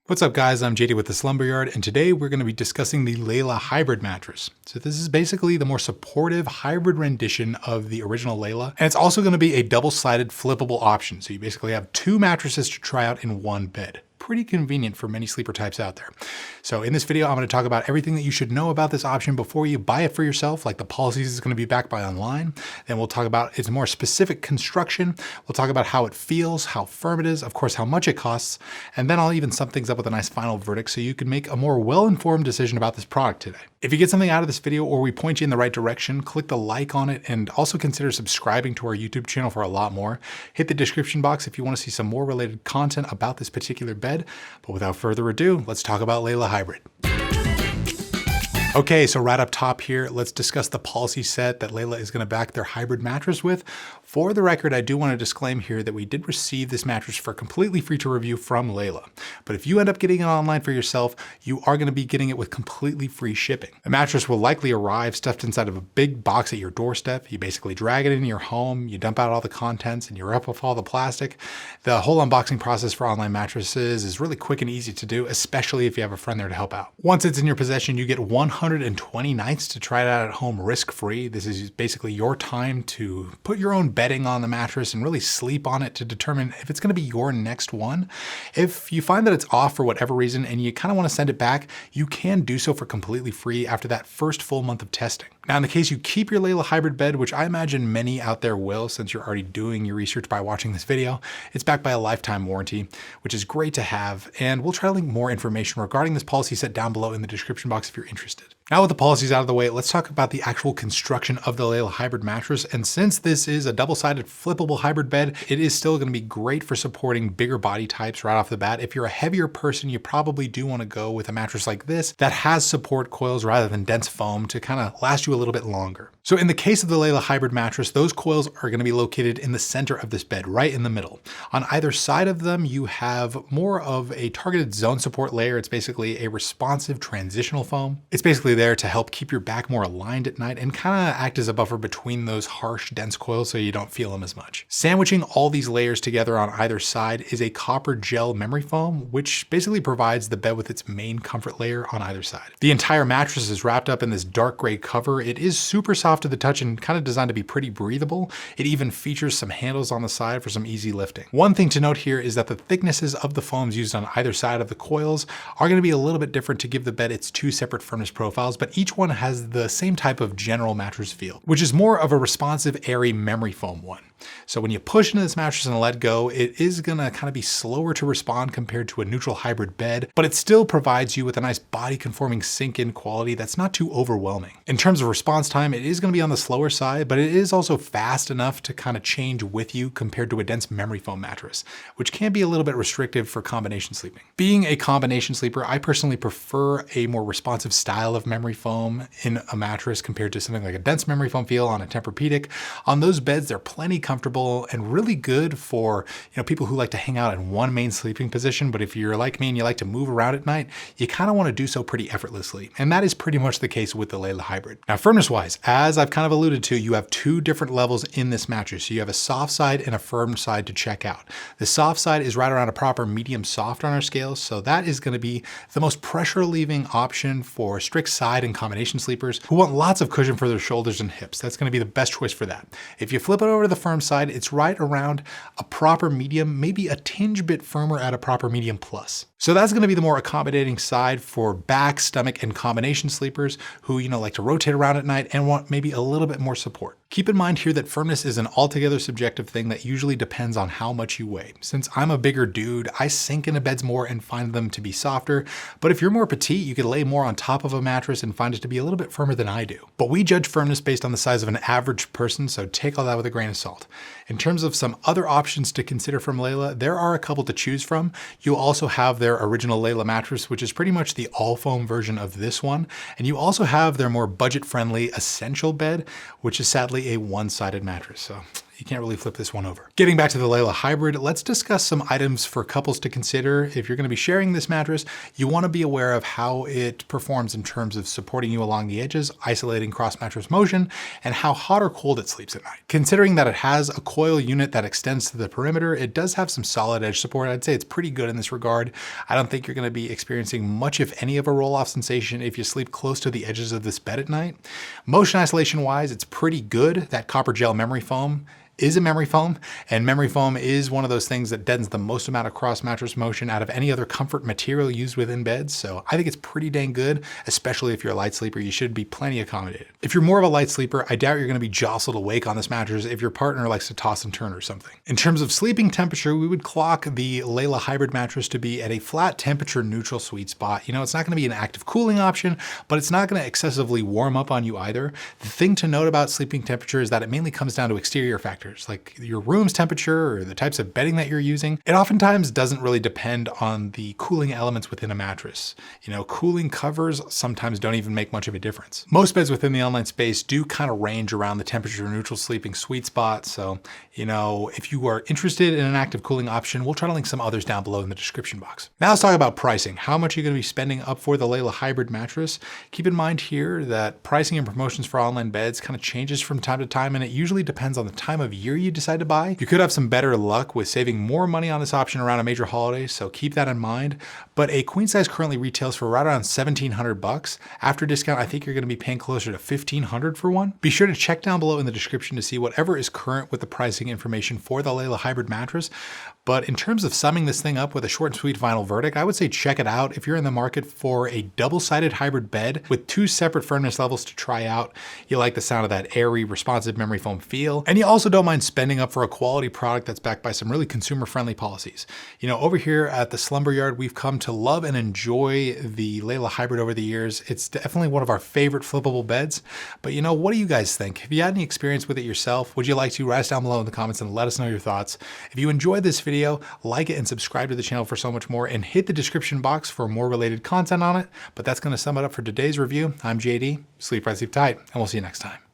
What's up guys, I'm JD with the Slumber Yard, and today we're going to be discussing the Layla hybrid mattress. So this is basically the more supportive hybrid rendition of the original Layla, and it's also going to be a double-sided flippable option. So you basically have two mattresses to try out in one bed. Pretty convenient for many sleeper types out there. So in this video, I'm going to talk about everything that you should know about this option before you buy it for yourself, like the policies it's going to be backed by online. Then we'll talk about its more specific construction. We'll talk about how it feels, how firm it is, of course, how much it costs. And then I'll even sum things up with a nice final verdict so you can make a more well-informed decision about this product today. If you get something out of this video or we point you in the right direction, click the like on it and also consider subscribing to our YouTube channel for a lot more. Hit the description box if you want to see some more related content about this particular bed. But without further ado, let's talk about Layla Hybrid. Okay, so right up top here, let's discuss the policy set that Layla is going to back their hybrid mattress with. For the record, I do want to disclaim here that we did receive this mattress for completely free to review from Layla. But if you end up getting it online for yourself, you are going to be getting it with completely free shipping. The mattress will likely arrive stuffed inside of a big box at your doorstep. You basically drag it into your home, you dump out all the contents, and you wrap up all the plastic. The whole unboxing process for online mattresses is really quick and easy to do, especially if you have a friend there to help out. Once it's in your possession, you get 120 nights to try it out at home risk-free. This is basically your time to put your own bedding on the mattress and really sleep on it to determine if it's going to be your next one. If you find that it's off for whatever reason and you kind of want to send it back, you can do so for completely free after that first full month of testing. Now, in the case you keep your Layla hybrid bed, which I imagine many out there will since you're already doing your research by watching this video, it's backed by a lifetime warranty, which is great to have. And we'll try to link more information regarding this policy set down below in the description box if you're interested. Now with the policies out of the way, let's talk about the actual construction of the Layla hybrid mattress. And since this is a double-sided flippable hybrid bed, it is still going to be great for supporting bigger body types right off the bat. If you're a heavier person, you probably do want to go with a mattress like this that has support coils rather than dense foam to kind of last you a little bit longer. So in the case of the Layla hybrid mattress, those coils are going to be located in the center of this bed, right in the middle. On either side of them, you have more of a targeted zone support layer. It's basically a responsive transitional foam. It's basically there to help keep your back more aligned at night and kind of act as a buffer between those harsh, dense coils so you don't feel them as much. Sandwiching all these layers together on either side is a copper gel memory foam, which basically provides the bed with its main comfort layer on either side. The entire mattress is wrapped up in this dark gray cover. It is super soft to the touch and kind of designed to be pretty breathable. It even features some handles on the side for some easy lifting. One thing to note here is that the thicknesses of the foams used on either side of the coils are going to be a little bit different to give the bed its two separate firmness profiles, but each one has the same type of general mattress feel, which is more of a responsive, airy memory foam one. So when you push into this mattress and let go, it is going to kind of be slower to respond compared to a neutral hybrid bed, but it still provides you with a nice body conforming sink-in quality that's not too overwhelming. In terms of response time, it is going to be on the slower side, but it is also fast enough to kind of change with you compared to a dense memory foam mattress, which can be a little bit restrictive for combination sleeping. Being a combination sleeper, I personally prefer a more responsive style of memory foam in a mattress compared to something like a dense memory foam feel on a Tempur-Pedic. On those beds, they're plenty comfortable and really good for people who like to hang out in one main sleeping position. But if you're like me and you like to move around at night, you kind of want to do so pretty effortlessly. And that is pretty much the case with the Layla hybrid. Now, firmness wise, as I've kind of alluded to, you have two different levels in this mattress. You have a soft side and a firm side to check out. The soft side is right around a proper medium soft on our scales. So that is going to be the most pressure relieving option for strict side and combination sleepers who want lots of cushion for their shoulders and hips. That's going to be the best choice for that. If you flip it over to the firm side, it's right around a proper medium, maybe a tinge bit firmer at a proper medium plus. So that's going to be the more accommodating side for back, stomach, and combination sleepers who, like to rotate around at night and want maybe a little bit more support. Keep in mind here that firmness is an altogether subjective thing that usually depends on how much you weigh. Since I'm a bigger dude, I sink into beds more and find them to be softer. But if you're more petite, you could lay more on top of a mattress and find it to be a little bit firmer than I do. But we judge firmness based on the size of an average person, so take all that with a grain of salt. In terms of some other options to consider from Layla, there are a couple to choose from. You also have their original Layla mattress, which is pretty much the all foam version of this one. And you also have their more budget-friendly essential bed, which is sadly a one-sided mattress. So You can't really flip this one over. Getting back to the Layla Hybrid, let's discuss some items for couples to consider. If you're going to be sharing this mattress, you want to be aware of how it performs in terms of supporting you along the edges, isolating cross-mattress motion, and how hot or cold it sleeps at night. Considering that it has a coil unit that extends to the perimeter, it does have some solid edge support. I'd say it's pretty good in this regard. I don't think you're going to be experiencing much, if any, of a roll-off sensation if you sleep close to the edges of this bed at night. Motion isolation-wise, it's pretty good. That copper gel memory foam is a memory foam, and memory foam is one of those things that deadens the most amount of cross mattress motion out of any other comfort material used within beds. So I think it's pretty dang good, especially if you're a light sleeper. You should be plenty accommodated. If you're more of a light sleeper, I doubt you're going to be jostled awake on this mattress if your partner likes to toss and turn or something. In terms of sleeping temperature, we would clock the Layla Hybrid mattress to be at a flat temperature neutral sweet spot. You know, it's not going to be an active cooling option, but it's not going to excessively warm up on you either. The thing to note about sleeping temperature is that it mainly comes down to exterior factors, like your room's temperature or the types of bedding that you're using. It oftentimes doesn't really depend on the cooling elements within a mattress. You know, cooling covers sometimes don't even make much of a difference. Most beds within the online space do kind of range around the temperature neutral sleeping sweet spot. So, you know, if you are interested in an active cooling option, we'll try to link some others down below in the description box. Now let's talk about pricing. How much are you going to be spending up for the Layla Hybrid mattress? Keep in mind here that pricing and promotions for online beds kind of changes from time to time, and it usually depends on the time of year you decide to buy. You could have some better luck with saving more money on this option around a major holiday, so keep that in mind. But a queen size currently retails for right around $1,700. After discount, I think you're going to be paying closer to $1,500 for one. Be sure to check down below in the description to see whatever is current with the pricing information for the Layla Hybrid mattress. But in terms of summing this thing up with a short and sweet final verdict, I would say check it out if you're in the market for a double-sided hybrid bed with 2 separate firmness levels to try out. You like the sound of that airy, responsive memory foam feel, and you also don't mind spending up for a quality product that's backed by some really consumer-friendly policies. You know, over here at the Slumber Yard, we've come to love and enjoy the Layla Hybrid over the years. It's definitely one of our favorite flippable beds. But you know, what do you guys think? Have you had any experience with it yourself? Would you like to write us down below in the comments and let us know your thoughts? If you enjoyed this video, like it and subscribe to the channel for so much more, and hit the description box for more related content on it. But that's going to sum it up for today's review. I'm JD, sleep right, sleep tight, and we'll see you next time.